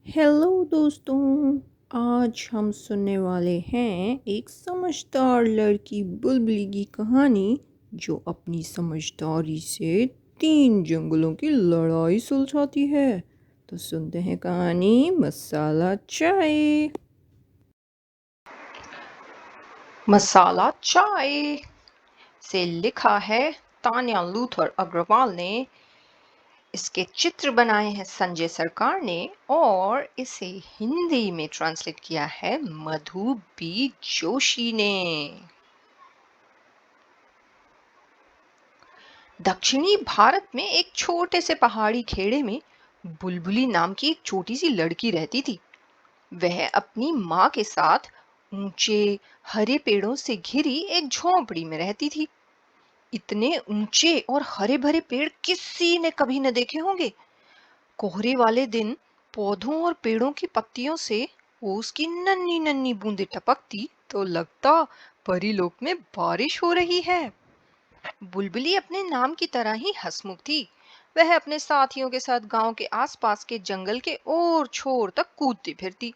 Hello दोस्तों। आज हम सुनने वाले हैं एक समझदार लड़की बुलबुली की कहानी जो अपनी समझदारी से 3 जंगलों की लड़ाई सुलझाती है। तो सुनते हैं कहानी मसाला चाय। मसाला चाय से लिखा है तान्या लूथर अग्रवाल ने। इसके चित्र बनाए हैं संजय सरकार ने और इसे हिंदी में ट्रांसलेट किया है मधु बी जोशी ने। दक्षिणी भारत में एक छोटे से पहाड़ी खेड़े में बुलबुली नाम की एक छोटी सी लड़की रहती थी। वह अपनी माँ के साथ ऊंचे हरे पेड़ों से घिरी एक झोंपड़ी में रहती थी। इतने ऊंचे और हरे भरे पेड़ किसी ने कभी न देखे होंगे। कोहरे वाले दिन पौधों और पेड़ों की पत्तियों से ओस की नन्ही नन्ही बूंदें टपकती तो लगता परीलोक में बारिश हो रही है। बुलबुली अपने नाम की तरह ही हंसमुख थी। वह अपने साथियों के साथ गांव के आसपास के जंगल के ओर छोर तक कूदती फिरती।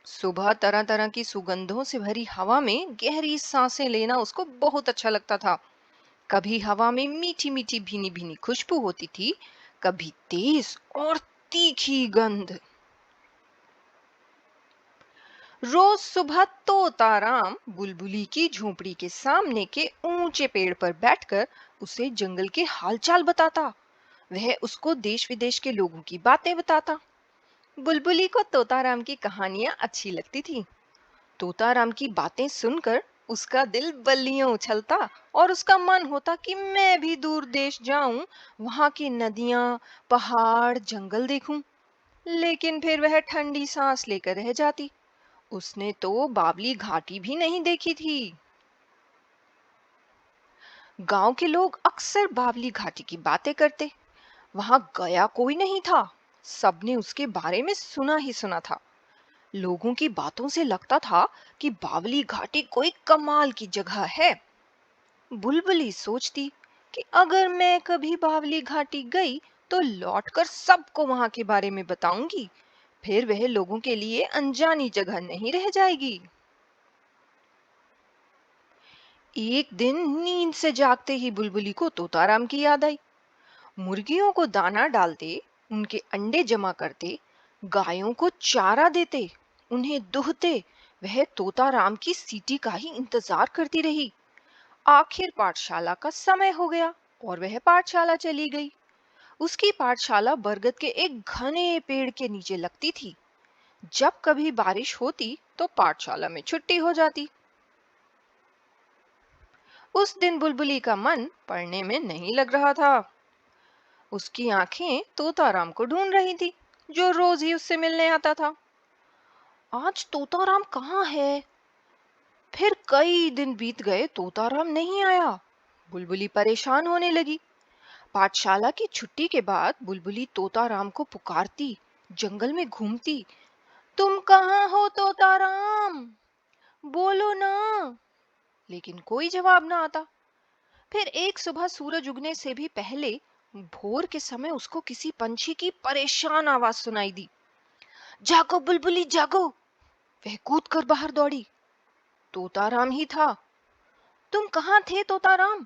सुबह तरह तरह की सुगंधों से भरी हवा में गहरी सांसें लेना उसको बहुत अच्छा लगता था। कभी हवा में मीठी मीठी भीनी भीनी खुशबू होती थी, कभी तेज और तीखी गंध। रोज सुबह तोताराम बुलबुली की झोंपड़ी के सामने के ऊंचे पेड़ पर बैठकर उसे जंगल के हालचाल बताता। वह उसको देश विदेश के लोगों की बातें बताता। बुलबुली को तोताराम की कहानियां अच्छी लगती थी। तोताराम की बातें सुनकर उसका दिल बल्लियों उछलता और उसका मन होता कि मैं भी दूर देश जाऊं, वहां की नदियां, पहाड़, जंगल देखूं। लेकिन फिर वह ठंडी सांस लेकर रह जाती। उसने तो बावली घाटी भी नहीं देखी थी। गांव के लोग अक्सर बावली घाटी की बातें करते। वहां गया कोई नहीं था। सबने उसके बारे में सुना ही सुना था। लोगों की बातों से लगता था कि बावली घाटी कोई कमाल की जगह है। बुलबुली सोचती कि अगर मैं कभी बावली घाटी गई तो लौटकर सबको वहां के बारे में बताऊंगी। फिर वह लोगों के लिए अनजानी जगह नहीं रह जाएगी। एक दिन नींद से जागते ही बुलबुली को तोताराम की याद आई। मुर्गियों को दाना डालते, उनके अंडे जमा करते, गायों को चारा देते, उन्हें दुहते, वह तोताराम की सीटी का ही इंतजार करती रही। आखिर पाठशाला का समय हो गया और वह पाठशाला चली गई। उसकी पाठशाला बरगद के एक घने पेड़ के नीचे लगती थी। जब कभी बारिश होती तो पाठशाला में छुट्टी हो जाती। उस दिन बुलबुली का मन पढ़ने में नहीं लग रहा था। उसकी आंखें तोताराम को ढूंढ रही थी, जो रोज ही उससे मिलने आता था। आज तोताराम कहाँ है? फिर कई दिन बीत गए, तोताराम नहीं आया। बुलबुली परेशान होने लगी। पाठशाला की छुट्टी के बाद बुलबुली तोताराम को पुकारती, जंगल में घूमती। तुम कहाँ हो तोताराम? बोलो ना। लेकिन कोई जवाब ना आता। फिर एक सुबह सूरज उगने से भी पहले भोर के समय उसको किसी पंछी की परेशान आवाज सुनाई दी। जागो बुलबुली जागो! वह कूद कर बाहर दौड़ी। तोताराम ही था। तुम कहाँ थे तोताराम?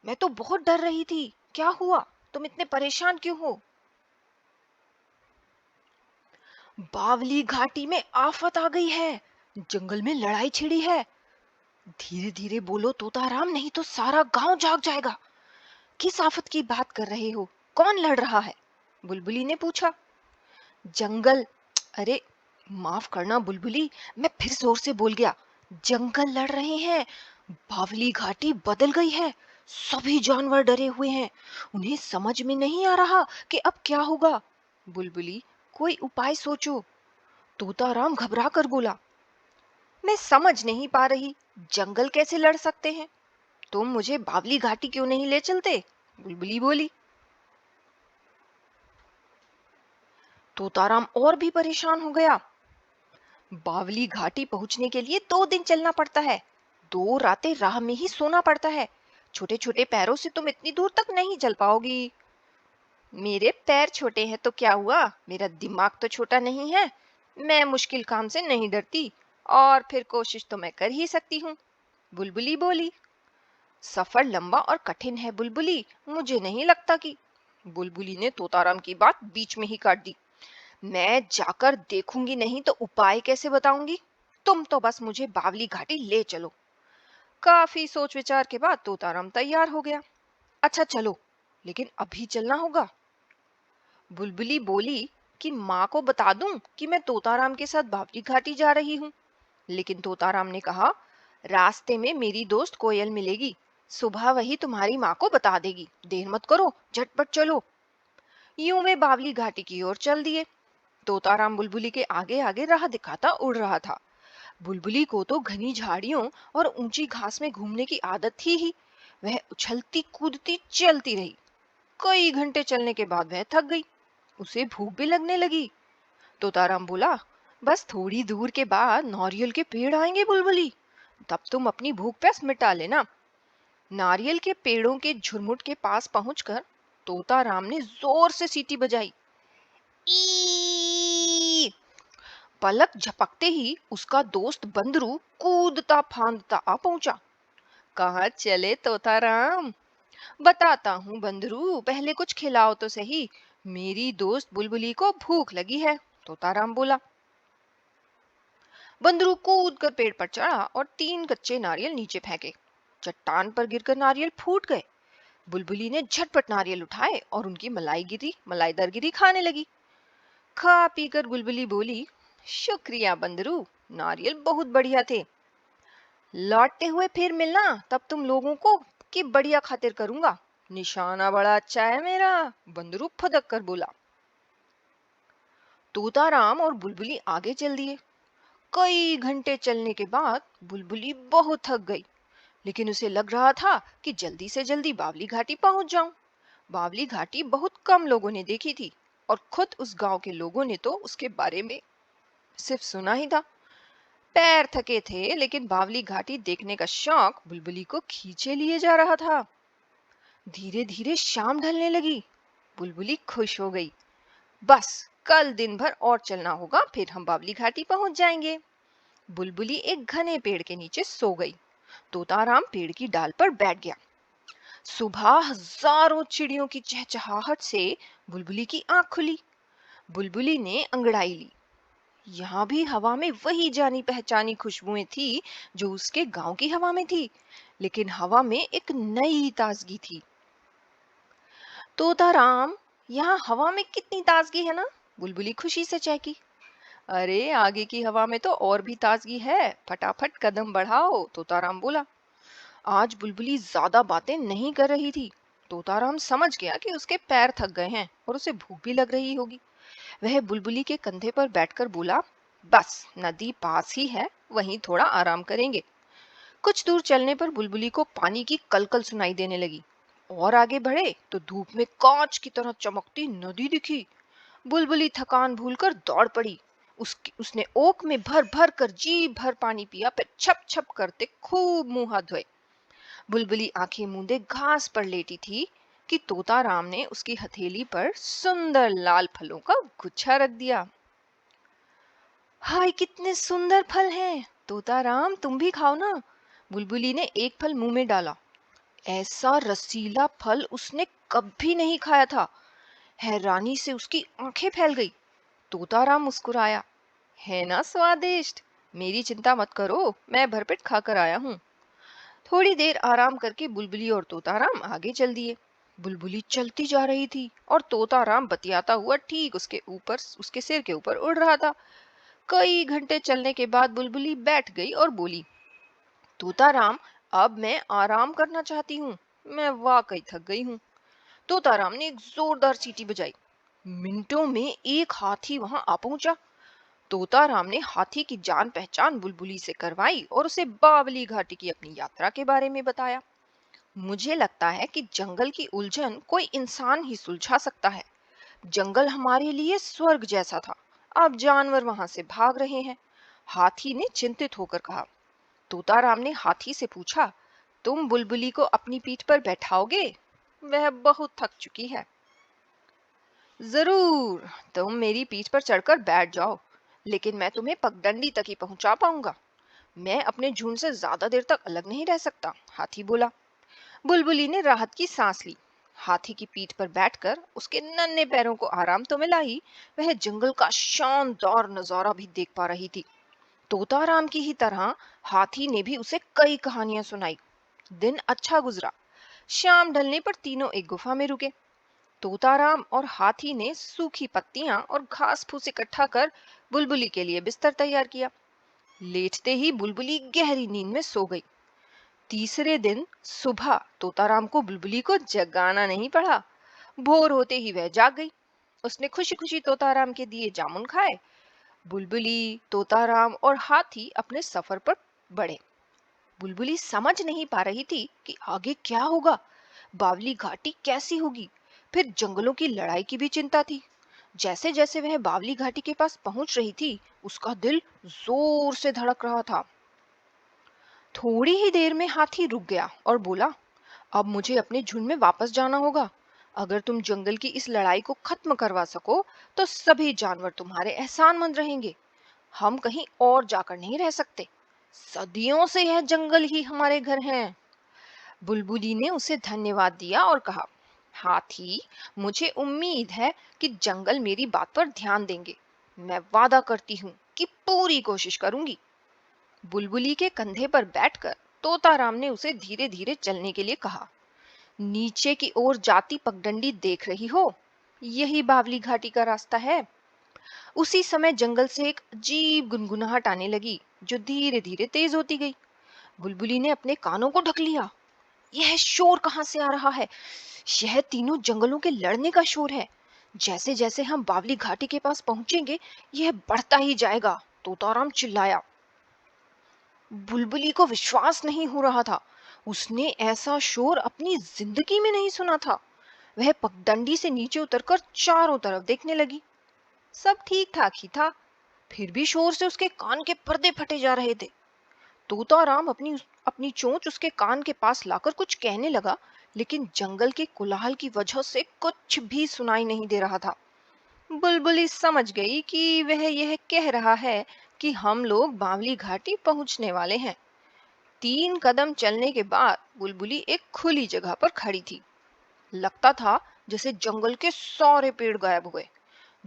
मैं तो बहुत डर रही थी। क्या हुआ? तुम इतने परेशान क्यों हो? बावली घाटी में आफत आ गई है। जंगल में लड़ाई छिड़ी है। धीरे धीरे बोलो तोताराम, नहीं तो सारा गांव जाग जाएगा। किस आफत की बात कर रहे हो? कौन लड़ रहा है? बुलबुली ने पूछा। जंगल। अरे माफ करना बुलबुली, मैं फिर जोर से बोल गया। जंगल लड़ रहे हैं। बावली घाटी बदल गई है। सभी जानवर डरे हुए हैं। उन्हें समझ में नहीं आ रहा कि अब क्या होगा। बुलबुली, कोई उपाय सोचो। तोताराम घबरा कर बोला। मैं समझ नहीं पा रही, जंगल कैसे लड़ सकते हैं? तुम मुझे बावली घाटी क्यों नहीं ले चलते? बुलबुली बोली। तोताराम और भी परेशान हो गया। बावली घाटी पहुंचने के लिए 2 दिन चलना पड़ता है। 2 रातें राह में ही सोना पड़ता है। छोटे छोटे पैरों से तुम इतनी दूर तक नहीं चल पाओगी। मेरे पैर छोटे हैं तो क्या हुआ, मेरा दिमाग तो छोटा नहीं है। मैं मुश्किल काम से नहीं डरती, और फिर कोशिश तो मैं कर ही सकती हूँ, बुलबुली बोली। सफर लंबा और कठिन है बुलबुली, मुझे नहीं लगता कि। बुलबुली ने तोताराम की बात बीच में ही काट दी। मैं जाकर देखूंगी नहीं तो उपाय कैसे बताऊंगी? तुम तो बस मुझे बावली घाटी ले चलो। काफी सोच विचार के बाद तोताराम तैयार हो गया। अच्छा चलो, लेकिन अभी चलना होगा। बुलबुली बोली कि माँ को बता दूं कि मैं तोताराम के साथ बावली घाटी जा रही हूँ। लेकिन तोताराम ने कहा, रास्ते में मेरी दोस्त कोयल मिलेगी, सुबह वही तुम्हारी माँ को बता देगी, देर मत करो, झटपट चलो। यूं वे बावली घाटी की ओर चल दिए। तोताराम बुलबुली के आगे आगे राह दिखाता उड़ रहा था। बुलबुली को तो घनी झाड़ियों और ऊंची घास में घूमने की आदत थी ही। वह उछलती कूदती चलती रही। कई घंटे चलने के बाद वह थक गई। उसे भूख भी लगने लगी। तोताराम बोला, बस थोड़ी दूर के बाद नारियल के पेड़ आएंगे बुलबुली, तब तुम अपनी भूख प्यास मिटा लेना। नारियल के पेड़ों के झुरमुट के पास पहुंचकर तोताराम ने जोर से सीटी बजाई। ई! पलक झपकते ही उसका दोस्त बंदरू कूदता फांदता आ पहुंचा। कहाँ चले तोताराम? बताता हूँ बंदरू, पहले कुछ खिलाओ तो सही, मेरी दोस्त बुलबुली को भूख लगी है, तोताराम बोला। बंदरू कूद कर पेड़ पर चढ़ा और 3 कच्चे नारियल नीचे फेंके। चट्टान पर गिरकर नारियल फूट गए। बुलबुली ने झटपट नारियल उठाए और उनकी मलाईदार गिरी खाने लगी। खा पी कर बुलबुली बोली, शुक्रिया बंदरू, नारियल बहुत बढ़िया थे। लौटते हुए फिर मिलना, तब तुम लोगों को की बढ़िया खातिर करूंगा। निशाना बड़ा अच्छा है मेरा, बंदरू फदक कर बोला। तोताराम और बुलबुली आगे चल दिए। कई घंटे चलने के बाद बुलबुली बहुत थक गई, लेकिन उसे लग रहा था कि जल्दी से जल्दी बावली घाटी पहुंच जाऊं। बावली घाटी बहुत कम लोगों ने देखी थी, और खुद उस गांव के लोगों ने तो उसके बारे में सिर्फ सुना ही था। पैर थके थे, लेकिन बावली घाटी देखने का शौक बुलबुली को खींचे लिए जा रहा था। धीरे धीरे शाम ढलने लगी। बुलबुली खुश हो गई। बस कल दिन भर और चलना होगा, फिर हम बावली घाटी पहुंच जाएंगे। बुलबुली एक घने पेड़ के नीचे सो गई। तोताराम पेड़ की डाल पर बैठ गया। सुबह हजारों चिड़ियों की चहचहाहट से बुलबुली की आंख खुली। बुलबुली ने अंगड़ाई ली। यहाँ भी हवा में वही जानी पहचानी खुशबुएं थी जो उसके गांव की हवा में थी, लेकिन हवा में एक नई ताजगी थी। तोताराम, यहाँ हवा में कितनी ताजगी है ना? बुलबुली खुशी से चहकी। अरे आगे की हवा में तो और भी ताजगी है, फटाफट कदम बढ़ाओ, तोताराम बोला। आज बुलबुली ज्यादा बातें नहीं कर रही थी। तोताराम समझ गया कि उसके पैर थक गए हैं और उसे भूख भी लग रही होगी। वह बुलबुली के कंधे पर बैठकर बोला, बस नदी पास ही है, वहीं थोड़ा आराम करेंगे। कुछ दूर चलने पर बुलबुली को पानी की कलकल सुनाई देने लगी। और आगे बढ़े तो धूप में कांच की तरह चमकती नदी दिखी। बुलबुली थकान भूलकर दौड़ पड़ी। उसने ओक में भर भर कर जी भर पानी पिया, फिर छप छप करते खूब मुंह हाथ धोए। बुलबुली आंखें मूंदे घास पर लेटी थी कि तोताराम ने उसकी हथेली पर सुंदर लाल फलों का गुच्छा रख दिया। हाय कितने सुंदर फल हैं, तोताराम तुम भी खाओ ना। बुलबुली ने एक फल मुंह में डाला। ऐसा रसीला फल उसने कभी नहीं खाया था। हैरानी से उसकी आंखें फैल गई। तोताराम मुस्कुराया, है ना स्वादिष्ट? मेरी चिंता मत करो, मैं भरपेट खाकर आया हूँ। थोड़ी देर आराम करके बुलबुली और तोताराम आगे चल दिए। बुलबुली चलती जा रही थी और तोताराम बतियाता हुआ ठीक उसके सिर के ऊपर उड़ रहा था। कई घंटे चलने के बाद बुलबुली बैठ गई और बोली, तोताराम, अब मैं आराम करना चाहती हूँ, मैं वाकई थक गई हूँ। तोताराम ने एक जोरदार सीटी बजाई। मिनटों में एक हाथी वहां आ पहुंचा। तोताराम ने हाथी की जान पहचान बुलबुली से करवाई और उसे बावली घाटी की अपनी यात्रा के बारे में बताया। मुझे लगता है कि जंगल की उलझन कोई इंसान ही सुलझा सकता है। जंगल हमारे लिए स्वर्ग जैसा था, अब जानवर वहां से भाग रहे हैं, हाथी ने चिंतित होकर कहा। तोताराम ने हाथी से पूछा, तुम बुलबुली को अपनी पीठ पर बैठाओगे? वह बहुत थक चुकी है। जरूर, तुम मेरी पीठ पर चढ़कर बैठ जाओ, लेकिन मैं तुम्हें पगडंडी तक ही पहुंचा पाऊंगा। मैं अपने झुंड से ज्यादा देर तक अलग नहीं रह सकता, हाथी बोला। बुलबुली ने राहत की सांस ली। हाथी की पीठ पर बैठकर उसके नन्हे पैरों को आराम तो मिला ही, वह जंगल का शानदार नजारा भी देख पा रही थी। तोताराम की ही तरह हाथी ने भी उसे कई कहानियां सुनाई। दिन अच्छा गुजरा। शाम ढलने पर तीनों एक गुफा में रुके। तोताराम और हाथी ने सूखी पत्तियां और घास फूस इकट्ठा कर बुलबुली के लिए बिस्तर तैयार किया। लेटते ही बुलबुली गहरी नींद में सो गई। तीसरे दिन सुबह तोताराम को बुलबुली को जगाना नहीं पड़ा। भोर होते ही वह जाग गई। उसने खुशी खुशी तोताराम के दिए जामुन खाए। बुलबुली, तोताराम और हाथी अपने सफर पर बढ़े। बुलबुली समझ नहीं पा रही थी कि आगे क्या होगा, बावली घाटी कैसी होगी। फिर जंगलों की लड़ाई की भी चिंता थी। जैसे जैसे वह बावली घाटी के पास पहुंच रही थी, उसका दिल जोर से धड़क रहा था। थोड़ी ही देर में हाथी रुक गया और बोला, अब मुझे अपने झुंड में वापस जाना होगा। अगर तुम जंगल की इस लड़ाई को खत्म करवा सको तो सभी जानवर तुम्हारे एहसानमंद रहेंगे। हम कहीं और जाकर नहीं रह सकते। सदियों से यह जंगल ही हमारे घर हैं। बुलबुली ने उसे धन्यवाद दिया और कहा, हाथी, मुझे उम्मीद है कि जंगल मेरी बात पर ध्यान देंगे। मैं वादा करती हूँ कि पूरी कोशिश करूंगी। बुलबुली के कंधे पर बैठकर तोताराम ने उसे धीरे धीरे चलने के लिए कहा। नीचे की ओर जाती पगडंडी देख रही हो? यही बावली घाटी का रास्ता है। उसी समय जंगल से एक अजीब गुनगुनाहट आने लगी, जो धीरे धीरे तेज होती गई। बुलबुली ने अपने कानों को ढक लिया। यह शोर कहाँ से आ रहा है? यह तीनों जंगलों के लड़ने का शोर है। जैसे जैसे हम बावली घाटी के पास पहुंचेंगे, यह बढ़ता ही जाएगा, तोताराम चिल्लाया। बुलबुली को विश्वास नहीं हो रहा था। उसने ऐसा शोर अपनी जिंदगी में नहीं सुना था। वह पगडंडी से नीचे उतरकर चारों तरफ देखने लगी। सब ठीक ठाक ही था, फिर भी शोर से उसके कान के पर्दे फटे जा रहे थे। तोताराम अपनी अपनी चोंच उसके कान के पास लाकर कुछ कहने लगा, लेकिन जंगल के कोलाहल की वजह से कुछ भी सुनाई नहीं दे रहा था। बुलबुली समझ गई कि वह यह कह रहा है कि हम लोग बावली घाटी पहुंचने वाले हैं। 3 कदम चलने के बाद बुलबुली एक खुली जगह पर खड़ी थी। लगता था जैसे जंगल के सारे पेड़ गायब हुए।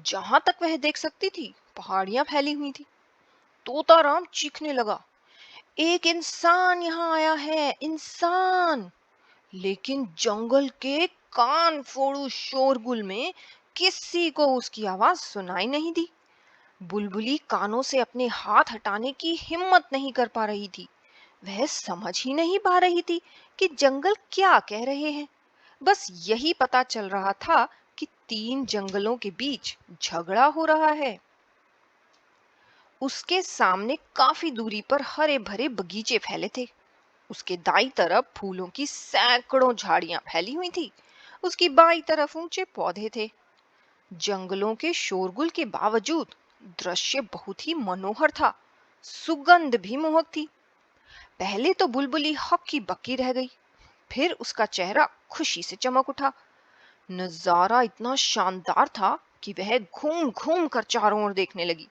जहां तक वह देख सकती थी, पहाड़ियां फैली हुई थी। तोताराम चीखने लगा, एक इंसान यहाँ आया है, इंसान। लेकिन जंगल के कान फोड़ू शोरगुल में किसी को उसकी आवाज सुनाई नहीं दी। बुलबुली कानों से अपने हाथ हटाने की हिम्मत नहीं कर पा रही थी। वह समझ ही नहीं पा रही थी कि जंगल क्या कह रहे हैं। बस यही पता चल रहा था कि 3 जंगलों के बीच झगड़ा हो रहा है। उसके सामने काफी दूरी पर हरे भरे बगीचे फैले थे। उसके दाईं तरफ फूलों की सैकड़ों झाड़ियां फैली हुई थी। उसकी बाईं तरफ ऊंचे पौधे थे। जंगलों के शोरगुल के बावजूद दृश्य बहुत ही मनोहर था। सुगंध भी मोहक थी। पहले तो बुलबुली हक्की बक्की रह गई, फिर उसका चेहरा खुशी से चमक उठा। नजारा इतना शानदार था कि वह घूम घूम कर चारों ओर देखने लगी।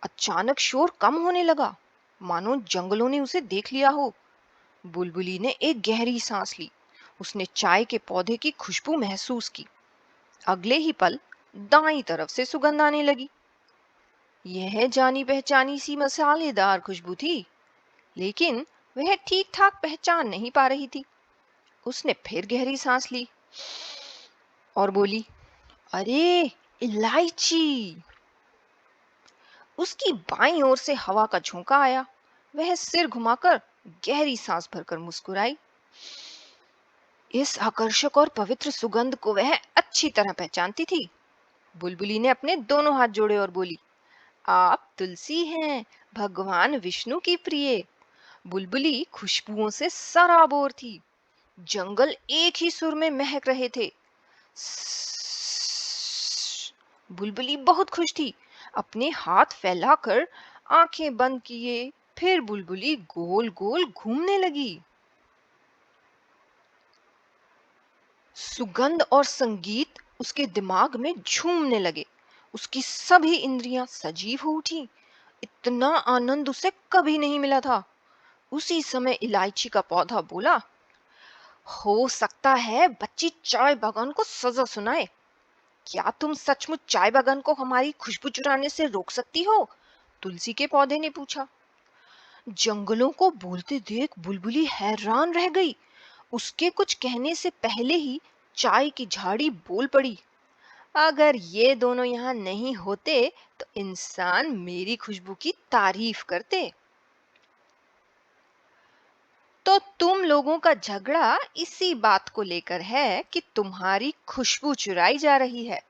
अचानक शोर कम होने लगा, मानो जंगलों ने उसे देख लिया हो। बुलबुली ने एक गहरी सांस ली। उसने चाय के पौधे की खुशबू महसूस की। अगले ही पल दाईं तरफ से सुगंध आने लगी। यह जानी पहचानी सी मसालेदार खुशबू थी, लेकिन वह ठीक ठाक पहचान नहीं पा रही थी। उसने फिर गहरी सांस ली और बोली, अरे, इलायची। उसकी बाईं ओर से हवा का झोंका आया। वह सिर घुमाकर गहरी सांस भरकर मुस्कुराई। इस आकर्षक और पवित्र सुगंध को वह अच्छी तरह पहचानती थी। बुलबुली ने अपने दोनों हाथ जोड़े और बोली, आप तुलसी हैं, भगवान विष्णु की प्रिय। बुलबुली खुशबुओं से सराबोर थी। जंगल एक ही सुर में महक रहे थे। बुलबुली बहुत खुश थी। अपने हाथ फैलाकर आंखें बंद किए, फिर बुलबुली गोल गोल घूमने लगी। सुगंध और संगीत उसके दिमाग में झूमने लगे। उसकी सभी इंद्रियां सजीव हो उठी। इतना आनंद उसे कभी नहीं मिला था। उसी समय इलायची का पौधा बोला, हो सकता है बच्ची चाय बागान को सजा सुनाए। क्या तुम सचमुच चाय बागान को हमारी खुशबू चुराने से रोक सकती हो? तुलसी के पौधे ने पूछा। जंगलों को बोलते देख बुलबुली हैरान रह गई। उसके कुछ कहने से पहले ही चाय की झाड़ी बोल पड़ी, अगर ये दोनों यहाँ नहीं होते तो इंसान मेरी खुशबू की तारीफ करते। तो तुम लोगों का झगड़ा इसी बात को लेकर है कि तुम्हारी खुशबू चुराई जा रही है?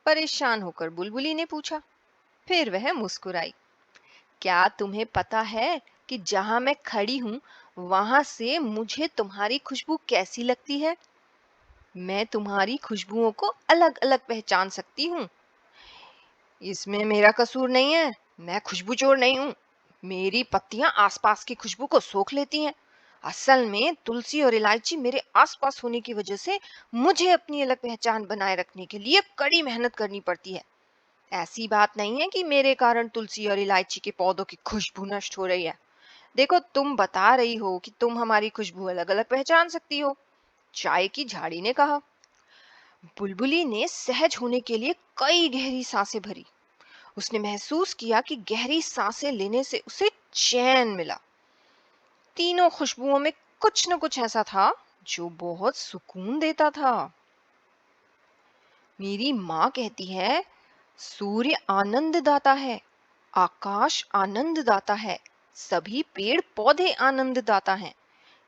परेशान होकर बुलबुली ने पूछा। फिर वह मुस्कुराई। क्या तुम्हें पता है कि जहां मैं खड़ी हूं वहां से मुझे तुम्हारी खुशबू कैसी लगती है? मैं तुम्हारी खुशबुओं को अलग अलग पहचान सकती हूँ। इसमें मेरा कसूर नहीं है। मैं खुशबू चोर नहीं हूँ। मेरी पत्तियां आसपास की खुशबू को सोख लेती हैं। असल में तुलसी और इलायची मेरे आसपास होने की वजह से मुझे अपनी अलग पहचान बनाए रखने के लिए कड़ी मेहनत करनी पड़ती है। ऐसी बात नहीं है कि मेरे कारण तुलसी और इलायची के पौधों की खुशबू नष्ट हो रही है। देखो, तुम बता रही हो कि तुम हमारी खुशबू अलग अलग पहचान सकती हो, चाय की झाड़ी ने कहा। बुलबुली ने सहज होने के लिए कई गहरी सांसें भरी। उसने महसूस किया कि गहरी सांसें लेने से उसे चैन मिला। तीनों खुशबुओं में कुछ न कुछ ऐसा था जो बहुत सुकून देता था। मेरी माँ कहती है, सूर्य आनंद दाता है, आकाश आनंद दाता है, सभी पेड़ पौधे आनंद दाता हैं।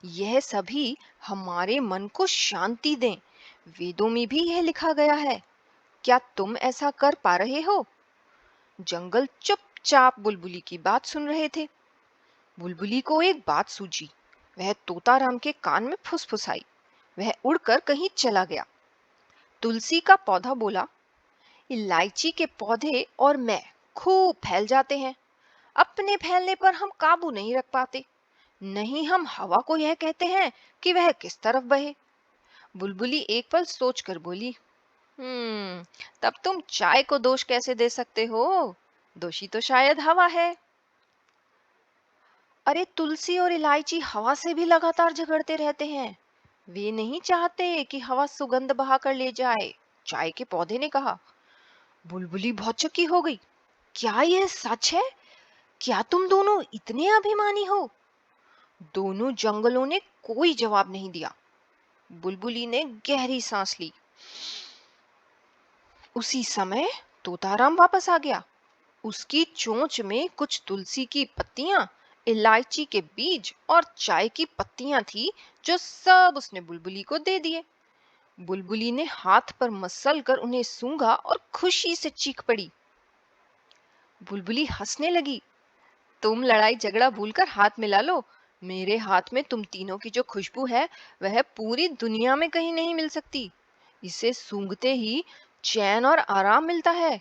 यह सभी हमारे मन को शांति दें। वेदों में भी यह लिखा गया है। क्या तुम ऐसा कर पा रहे हो? जंगल चुपचाप बुलबुली की बात सुन रहे थे। बुलबुली को एक बात सूझी। वह तोताराम के कान में फुसफुसाई। वह उड़कर कहीं चला गया। तुलसी का पौधा बोला, इलायची के पौधे और मैं खूब फैल जाते हैं। अपने फैलने पर हम काबू नहीं रख पाते। नहीं हम हवा को यह कहते हैं कि वह किस तरफ बहे। बुलबुली एक पल सोचकर बोली, तब तुम चाय को दोष कैसे दे सकते हो? दोषी तो शायद हवा है। अरे तुलसी और इलायची हवा से भी लगातार झगड़ते रहते हैं। वे नहीं चाहते कि हवा सुगंध बहाकर ले जाए, चाय के पौधे ने कहा। बुलबुली बहुत चुकी हो गई। क्या यह सच है? क्या तुम दोनों इतने अभिमानी हो? दोनों जंगलों ने कोई जवाब नहीं दिया। बुलबुली ने गहरी सांस ली। उसी समय तोताराम वापस आ गया। उसकी चोंच में कुछ तुलसी की पत्तियां, इलायची के बीज और चाय की पत्तियां थी, जो सब उसने बुलबुली को दे दिए। बुलबुली ने हाथ पर मसल कर उन्हें सूंघा और खुशी से चीख पड़ी। बुलबुली हंसने लगी। तुम लड़ाई झगड़ा भूलकर हाथ मिला लो। मेरे हाथ में तुम तीनों की जो खुशबू है वह पूरी दुनिया में कहीं नहीं मिल सकती। इसे सूंघते ही चैन और आराम मिलता है।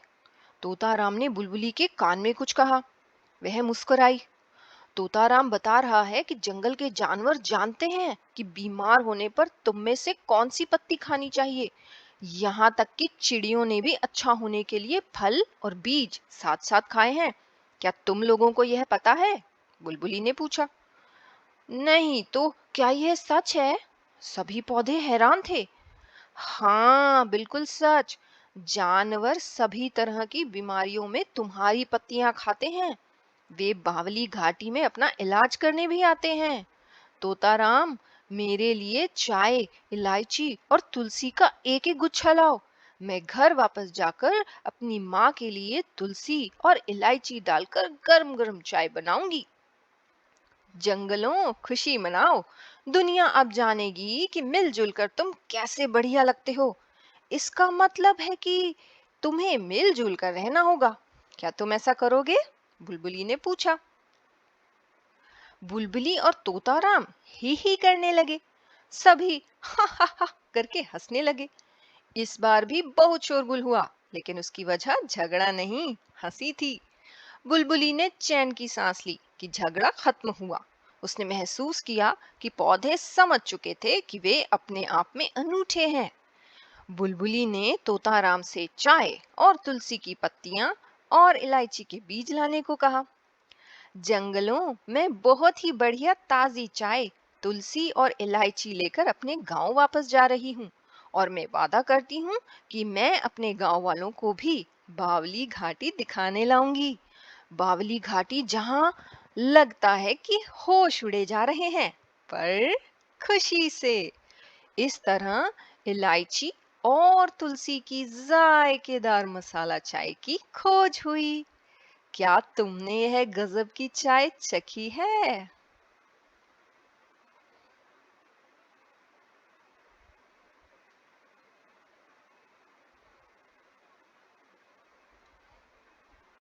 तोताराम ने बुलबुली के कान में कुछ कहा। वह मुस्कुराई। तोताराम बता रहा है कि जंगल के जानवर जानते हैं कि बीमार होने पर तुम में से कौन सी पत्ती खानी चाहिए। यहाँ तक कि चिड़ियों ने भी अच्छा होने के लिए फल और बीज साथ साथ खाए हैं। क्या तुम लोगों को यह पता है? बुलबुली ने पूछा। नहीं तो क्या यह सच है? सभी पौधे हैरान थे। हाँ, बिल्कुल सच। जानवर सभी तरह की बीमारियों में तुम्हारी पत्तियां खाते हैं। वे बावली घाटी में अपना इलाज करने भी आते हैं। तोताराम, मेरे लिए चाय, इलायची और तुलसी का एक एक गुच्छा लाओ। मैं घर वापस जाकर अपनी माँ के लिए तुलसी और इलायची डालकर गरम गरम चाय बनाऊंगी। जंगलों, खुशी मनाओ। दुनिया अब जानेगी कि मिलजुल कर तुम कैसे बढ़िया लगते हो। इसका मतलब है कि तुम्हें मिलजुल कर रहना होगा। क्या तुम ऐसा करोगे? बुलबुली ने पूछा। बुलबुली और तोताराम ही करने लगे। सभी हा हा करके हंसने लगे। इस बार भी बहुत शोरगुल हुआ, लेकिन उसकी वजह झगड़ा नहीं, हंसी थी। बुलबुली ने चैन की सांस ली कि झगड़ा खत्म हुआ। उसने महसूस किया कि पौधे समझ चुके थे कि वे अपने आप में अनूठे हैं। बुलबुली ने तोताराम से चाय और तुलसी की पत्तियां और इलायची के बीज लाने को कहा। जंगलों में बहुत ही बढ़िया ताजी चाय, तुलसी और इलायची लेकर अपने गांव वापस जा रही हूँ और मैं वादा करती हूँ कि मैं अपने गांव वालों को भी बावली घाटी दिखाने लाऊंगी। बावली घाटी जहां लगता है कि होश उड़े जा रहे हैं, पर खुशी से। इस तरह इलायची और तुलसी की जायकेदार मसाला चाय की खोज हुई। क्या तुमने यह गजब की चाय चखी है?